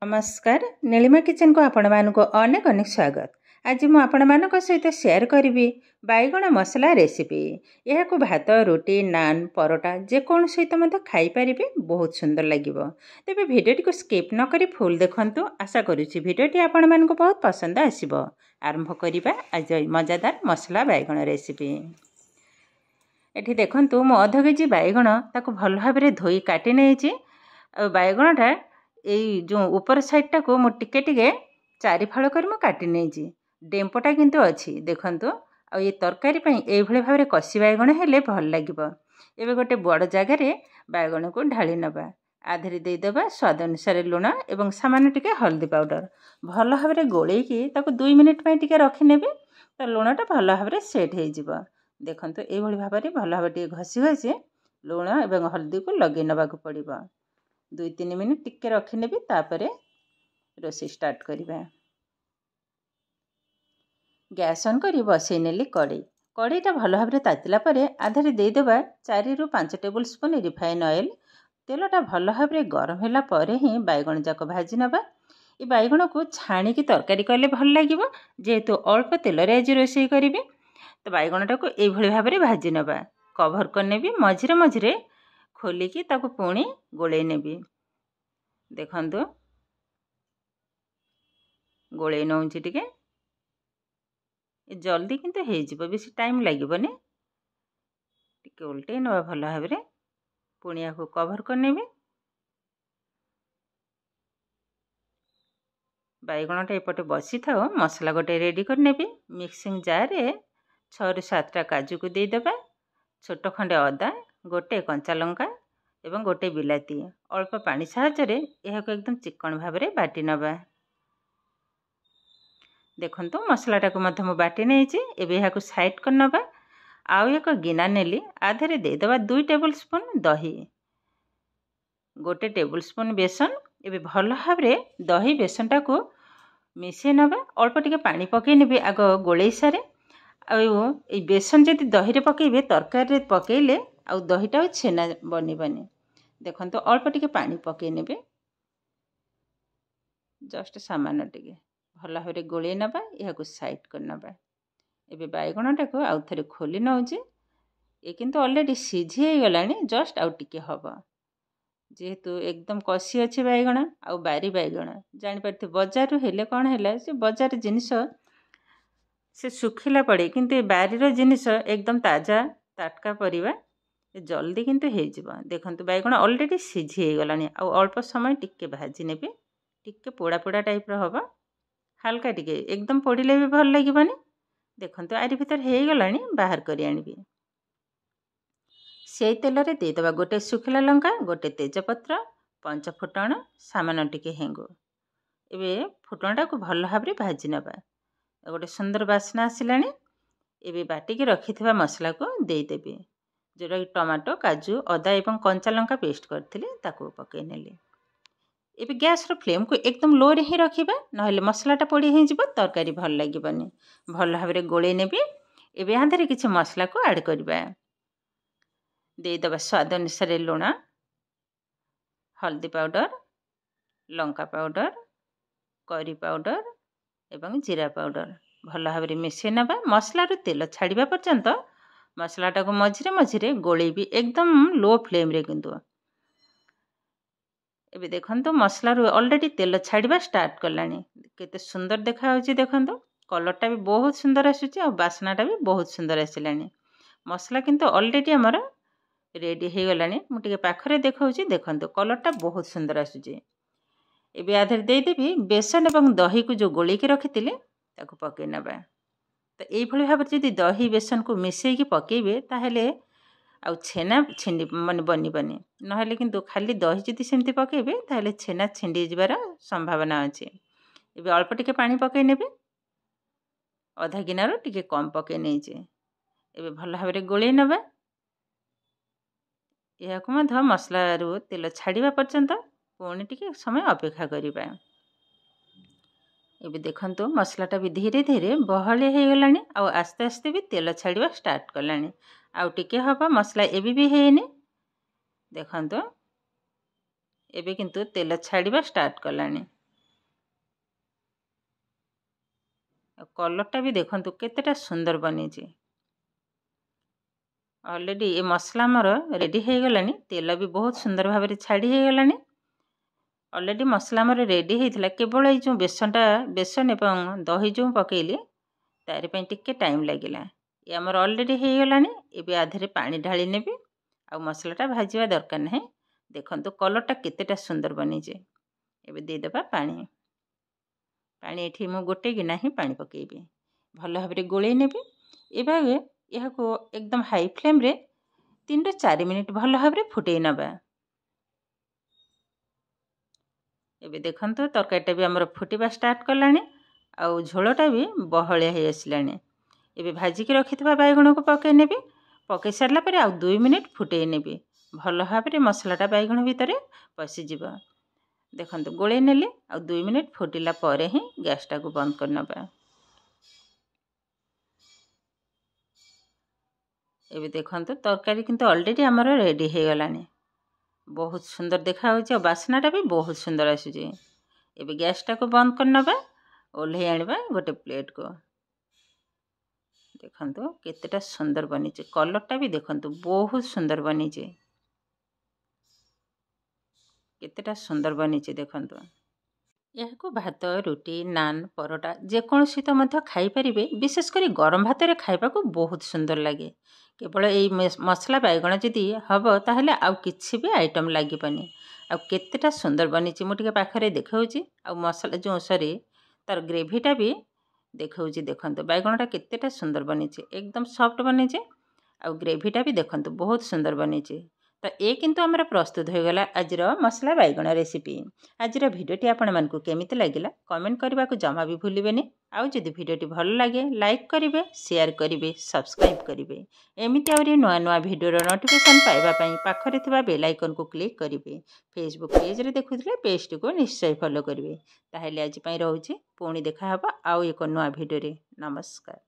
नमस्कार नीलिमा किचन को आपण मानक अनेक अनेक स्वागत। आज मु आपण मानक सहित शेयर करी बैगण मसला रेसिपी। यह को भात रोटी नान परोटा जेकोन सहित मत खाई पारिबे, बहुत सुंदर लागिबो। तेबे वीडियो को स्किप न करी फुल देखंतु। आशा करूची वीडियोटी आपण मानक बहुत पसंद आसीबो। आरंभ करिबा आज मजादार मसला बैगण रेसिपी। एठी देखंतु मु आधा केजी बैगण ताको भल भाबरे धोई काटी नेछि। बैगणटा एई जो ऊपर साइडटा को मु टिके टिके चारि फाळ कर मु काटी नेछि। डेम्पोटा किंतु अछि देखंतु। आ ये तरकारी पई एई भले भाबरे कसी बैगण हेले भल लागिबो। एबे गोटे बड़ जागा रे बैगण को ढाली नबा। आधरी दे देबा स्वाद अनुसार लूण एवं सामान्य टिके हल्दी पाउडर भल भाबरे गोळेई की ताको 2 मिनिट पई टिके रखि नेबे। त लूणटा भल भाबरे सेट हे जिवो। देखंतु एई भली भाबरे भल भाबरे टिके घसी घसी लूण एवं हल्दी को लगे नबा को पड़िबो। 2-3 मिनिट टिके रखि नेबे। तापरे रोसी स्टार्ट करिबा। गैस ऑन करी बसई नेली कड़ई। कड़ईटा भल भाबरे तातिला परे आधारे दे देबा 4 ରୁ 5 टेबल स्पून रिफाइन ऑयल। तेलटा भल भाबरे गरम होला परे ही बैगण जाक भाजी नबा। ए बैगण को छाणी की तरकारी कले भल लागिबो। जेहेतु अल्प तेल रे आज रोसी करिबे तो बैगणटा को एई भली भाबरे भाजी नबा। कवर कर नेबी। मझिरे मझिरे खोली की ताको पुणी गोळेई नेबी। देखंतु गोळेई नउची टिके। जल्दी किंतु हे जिवो, बेसी टाइम लागिबोनी। टिके उल्टे नबा भल भाबरे। पुणिया को कवर कर नेबी। बैगणटा एपटे बसी थाओ। मसला गोटे रेडी कर नेबी। मिक्सिंग जार रे 6 ରୁ 7टा काजू को दे देबा। छोट खंडे अदा, गोटे कंचा लंका एवं गोटे बिलाती अल्प पानी साहाय्य रे यह को एकदम चिकन भाबरे बाटी नबा। देखंतु मसलाटा को मध्य मु बाटी नेछि। एबे यह को साइड कर नबा। आउ एक गिना नेली। आधरे दे देबा 2 टेबल स्पून दही, गोटे टेबल स्पून बेसन। एबे भल भाबरे दही बेसनटा को मिसे नबा। अल्प टिके पानी पके नेबे आग गोळेई सारे। आ ए बेसन जदि दही रे पकेबे तरकारी रे पकेले आ दहीटा छेना बनिबनी। देखंतु अल्प टिके पानी पके नेबे। जस्ट सामान्य टिके भल भाबरे गोळेई नबा। यह को साइड कर नबा। एबे बैगणटा को आउ थरे खोली नउची। ए किंतु ऑलरेडी सिझी हे गलानी। जस्ट आउ टिके हबो। जेहेतु एकदम कसी अछि बैगण आउ बारी बैगण जानि परथे। बाजार रो हेले कोन हैला से बाजार जिनिस से सुखिला पड़े, किंतु बारी रो जिनिस एकदम ताजा ताटका परिबा जल्दी किंतु हे जिवो। देखंतु बैगण ऑलरेडी सिझी हे गलानी। आउ अल्प समय टिके भाजी नेबे। टिके पोड़ा पोड़ा टाइप रो हबो। हल्का टिके एकदम पोड़िले भी भल लागिबनी। देखंतु आरी भीतर हे गलानी। बाहर करी आनिबे। सेई तेल रे दे देबा गोटे सुखिला लंका, गोटे तेजपत्र, 5 फुटण, सामान्य टिके हेंगो। एबे फुटणटा को भल भाबरे भाजी नबा। गोटे सुंदर बास्ना आसिलानी। एबे बाटी के रखिथिबा मसला को दे देबे। जोरा टमाटो काजू अदा एवं कंचा लंका पेस्ट करथिले ताको पके नेले। एबे गैस रो फ्लेम को एकदम लो रे ही रखिबा, नहले मसलाटा पोड़ी हे जिवो, तरकारी भल लागिबनी। भल भाबरे गोळेई नेबे। एबे आंधरे किछि मसला को ऐड करबा। दे देबा स्वाद अनुसार लूण, हल्दी powder, Lanka powder, curry powder एवं जीरा पाउडर भल भाबरे मिसे नबा। मसला रो तेल छाड़िबा पर्यंत मसलाटा को मझिरे मझिरे गोळेई भी एकदम लो फ्लेम रे किंतु। एबे देखंतु मसला रो ऑलरेडी तेल छाड़िबा स्टार्ट करलानी। केते सुंदर देखा होची। देखंतु कलरटा भी बहुत सुंदर आसुची आ बास्नाटा भी बहुत सुंदर आसिलानी। मसला किंतु ऑलरेडी हमर रेडी हे गलानी। मु टिके पाखरे देखाउची। देखंतु कलरटा बहुत सुंदर आसुची। एबे आधर दे देबी बेसन एवं दही को जो गोळेई के रखितिले ताको पके नबा। तो एई भली भाबरे जदि दही बेसन को मिसेई की पकेबे ताहेले आ छेना छिंडी मन बनिबनी। नहले किंतु खाली दही जदि सेमति पकेबे ताहेले छेना छिंडी जिबार संभावना अछि। एबे अल्प टिके पानी पके नेबे। आधा गिनारो टिके कम पके नेजे। एबे भल भाबरे गोळेई नबा। यह को मध मसला रो तेल छाड़िबा पर्यंत पुणी टिके समय अपेक्षा करिबा। एबे देखंतु मसलाटा भी धीरे धीरे बहले हे गलानी। आ आस्ते आस्ते भी तेल छाड़िबा स्टार्ट करलानी। आउ टिके हबा मसला एबे भी हेनी। देखंतु एबे किंतु तेल छाड़िबा स्टार्ट करलानी। कलरटा भी देखंतु केतेटा सुंदर बनीची। ऑलरेडी ये मसला मोर रेडी हो गलानी। तेल भी बहुत सुंदर भाव में छाड़ी हो गलानी। ऑलरेडी मसला मोर रेडी होता केवल ये जो बेसन एवं दही जो पकेली तार टिके टाइम लगिला। ये आमर ऑलरेडी हो गलानी। ये आधे पानी ढाली नेबी आ मसलाटा भाजवा दरकार नहीं। देखंतु कलरटा केतेटा सुंदर बनीचे। एबे देदेबा पानी। पानी एठी मु गोटे गिना ही पानी पकेबी। भल भाव में गोले नेबी। एबागे यह को एकदम हाई फ्लेम रे 3 ରୁ 4 मिनिट भल भाव में फुटई नबा। एबे देखंतु तरकारीटा भी हमर फुटिबा स्टार्ट कलानी। आउ झोलटा भी बहलिया हो आसलानी। एबे भाजिकी रखिथिबा बैगण को पकई नेबी। पकई सारला परे आउ 2 मिनिट फुटई नेबी। भल भाव में मसलाटा बैगण भितर पशिजिब। देखंतु गोले नेली आउ 2 मिनिट फुटिला परे ही गैसटा को बंद कर नबा। एबे देखंतु तरकारी किंतु ऑलरेडी हमर रेडी हो गलानी। बहुत सुंदर देखा होची और बासनाटा भी बहुत सुंदर आसुची। एबे गैसटा को बंद कर नबा। ओल्हे आनिबा गोटे प्लेट को। देखंतु केतेटा सुंदर बनीचे। कलरटा भी देखंतु बहुत सुंदर बनीचे। केतेटा सुंदर बनीचे देखंतु। यह को भात रुटी नान परोटा जेकों सहित मध्य खाई परिबे। विशेषकर गरम भात रे खाइबा को बहुत सुंदर लगे। केवल यही मसला बैगण जदि हम ताहले आउ किछि भी आइटम लागिबनी। आ केतेटा सुंदर बनीची। मु टिके पाखरे देखाउची। आ मसला जो सरी तार ग्रेवीटा भी देखाउची। देखंतु बैगणटा केतेटा सुंदर बनीची। एकदम सॉफ्ट बनीची। आ ग्रेवीटा भी देखंतु बहुत सुंदर बनीची। तो ये किंतु आमर प्रस्तुत हो गला आजिर मसला बैगण रेसिपी। आजिर भिडियोटी आपण मानकु केमिति लागिला कमेंट करबा को जमा भी भूलिबेनी। आउ जदि भिडियोटी भल लागे लाइक करिवे, शेयर करिवे, सब्सक्राइब करिवे। एमिति आउरी नुआ नुआ भिडियोर नोटिफिकेशन पाइबा पई पाखरे थिबा बेल आइकन को क्लिक करिवे। फेसबुक पेज रे देखुथिले पेजटी को निश्चय फॉलो करिवे। ताहेले आज पई रहउची। पुणी देखा हबा आउ एक नुआ भिडियो रे। नमस्कार।